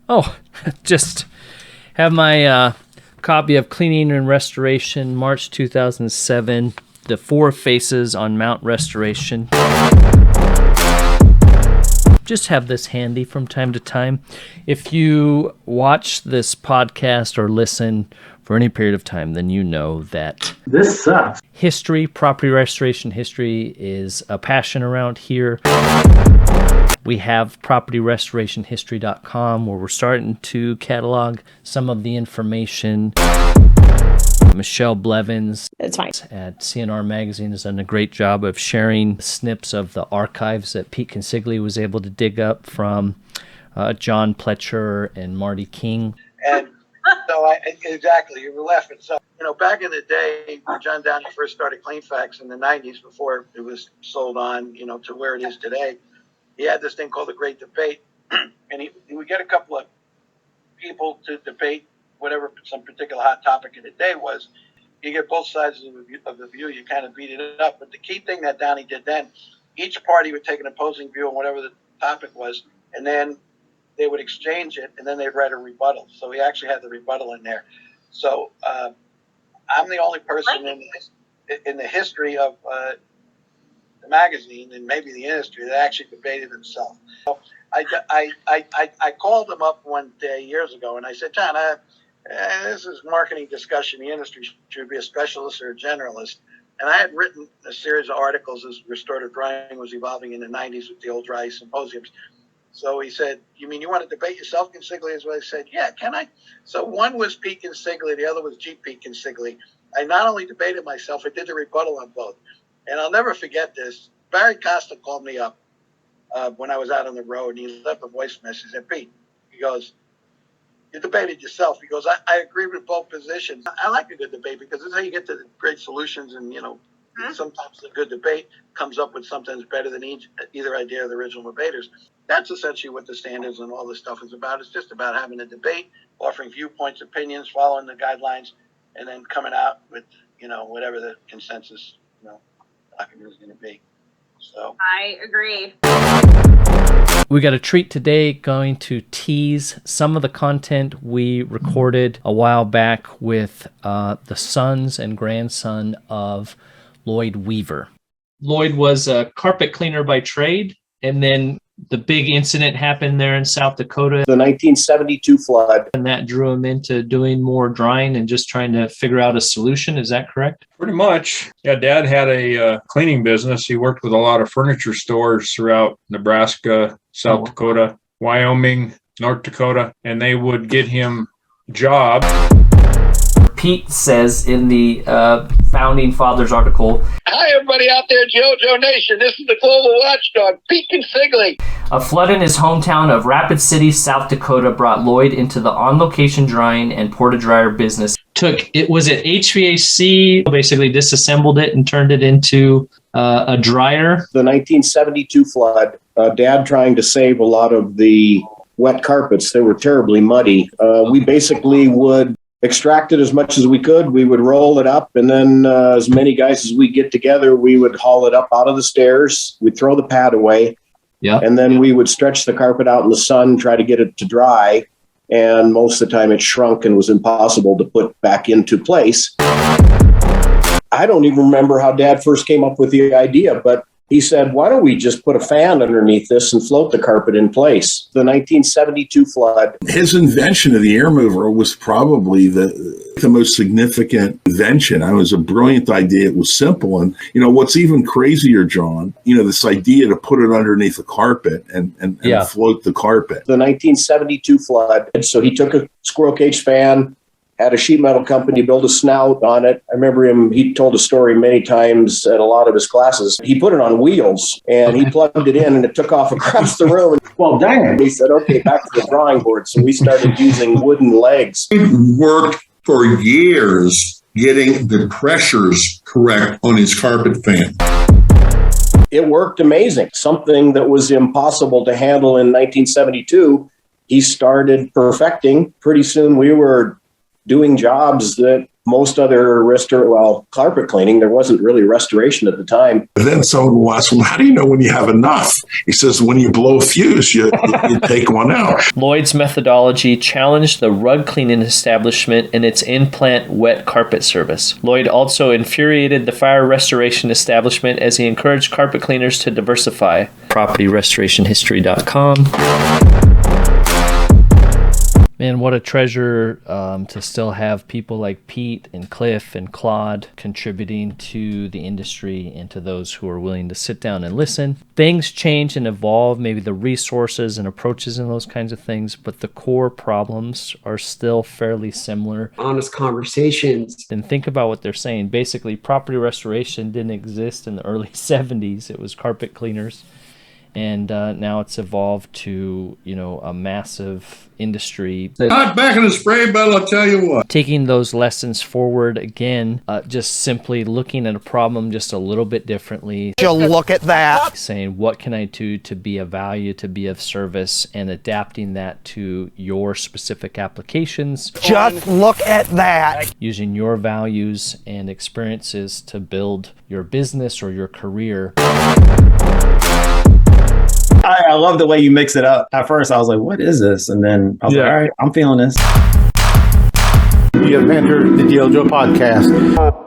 Oh, just have my copy of Cleaning and Restoration, March 2007, The Four Faces on Mount Restoration. Just have this handy from time to time. If you watch this podcast or listen for any period of time, then you know that this sucks. History, property restoration history is a passion around here. We have propertyrestorationhistory.com where we're starting to catalog some of the information. Michelle Blevins It's fine. at CNR Magazine has done a great job of sharing snips of the archives that Pete Consigli was able to dig up from John Pletcher and Marty King. And so exactly, you were laughing. So, back in the day when John Downey first started CleanFax in the 90s, before it was sold on, to where it is today, he had this thing called the Great Debate. And he would get a couple of people to debate whatever some particular hot topic of the day was. You get both sides of the view, you kind of beat it up. But the key thing that Downey did then, each party would take an opposing view on whatever the topic was, and then they would exchange it, and then they'd write a rebuttal. So he actually had the rebuttal in there. So I'm the only person in the history of the magazine and maybe the industry that actually debated himself. So I called him up one day years ago, and I said, John, this is marketing discussion. The industry should be a specialist or a generalist. And I had written a series of articles as restorative drying was evolving in the 90s with the old dry symposiums. So he said, you mean you want to debate yourself, Consigli? Is what I said. Yeah, can I? So one was Pete Consigli, the other was G. Pete Consigli. I not only debated myself, I did the rebuttal on both. And I'll never forget this. Barry Costa called me up when I was out on the road, and he left a voice message. He said, Pete, he goes, you debated yourself. He goes, I agree with both positions. I like a good debate because this is how you get to the great solutions. And, sometimes a good debate comes up with something that's better than either idea of the original debaters. That's essentially what the standards and all this stuff is about. It's just about having a debate, offering viewpoints, opinions, following the guidelines, and then coming out with, whatever the consensus, document is going to be. So I agree. We got a treat today, going to tease some of the content we recorded a while back with the sons and grandson of Lloyd Weaver. Lloyd was a carpet cleaner by trade, and then the big incident happened there in South Dakota. The 1972 flood. And that drew him into doing more drying and just trying to figure out a solution. Is that correct? Pretty much. Yeah, Dad had a cleaning business. He worked with a lot of furniture stores throughout Nebraska, South Dakota, Wyoming, North Dakota, and they would get him jobs. Pete says in the Founding Fathers article, hi, everybody out there, DYOJO Nation. This is the global watchdog, Pete Consigli. A flood in his hometown of Rapid City, South Dakota, brought Lloyd into the on-location drying and porta-dryer business. Was it HVAC, basically disassembled it and turned it into a dryer? The 1972 flood, Dad trying to save a lot of the wet carpets. They were terribly muddy. We basically would extract it as much as we could. We would roll it up, and then as many guys as we get together, we would haul it up out of the stairs. We'd throw the pad away, and then we would stretch the carpet out in the sun, try to get it to dry, and most of the time it shrunk and was impossible to put back into place. I don't even remember how Dad first came up with the idea, but he said, why don't we just put a fan underneath this and float the carpet in place? The 1972 flood. His invention of the air mover was probably the most significant invention. It was a brilliant idea. It was simple. And, what's even crazier, John, this idea to put it underneath the carpet and float the carpet. The 1972 flood. And so he took a squirrel cage fan, had a sheet metal company build a snout on it. I remember he told a story many times at a lot of his classes. He put it on wheels and he plugged it in and it took off across the room. Well, dang it. He said, okay, back to the drawing board. So we started using wooden legs. He worked for years getting the pressures correct on his carpet fan. It worked amazing. Something that was impossible to handle in 1972, he started perfecting. Pretty soon we were doing jobs that most other carpet cleaning, there wasn't really restoration at the time. And then someone will ask, well, how do you know when you have enough? He says, when you blow a fuse, you take one out. Lloyd's methodology challenged the rug cleaning establishment and its in-plant wet carpet service. Lloyd also infuriated the fire restoration establishment as he encouraged carpet cleaners to diversify. PropertyRestorationHistory.com. Man, what a treasure to still have people like Pete and Cliff and Claude contributing to the industry and to those who are willing to sit down and listen. Things change and evolve, maybe the resources and approaches and those kinds of things, but the core problems are still fairly similar. Honest conversations. And think about what they're saying. Basically, property restoration didn't exist in the early 70s. It was carpet cleaners. And now it's evolved to, a massive industry. Not back in the spray bottle, I'll tell you what. Taking those lessons forward again, just simply looking at a problem just a little bit differently. Look at that. Saying, what can I do to be of value, to be of service, and adapting that to your specific applications. Just look at that. Using your values and experiences to build your business or your career. I love the way you mix it up. At first, I was like, what is this? And then I was like, all right, I'm feeling this. You have entered the DYOJO podcast.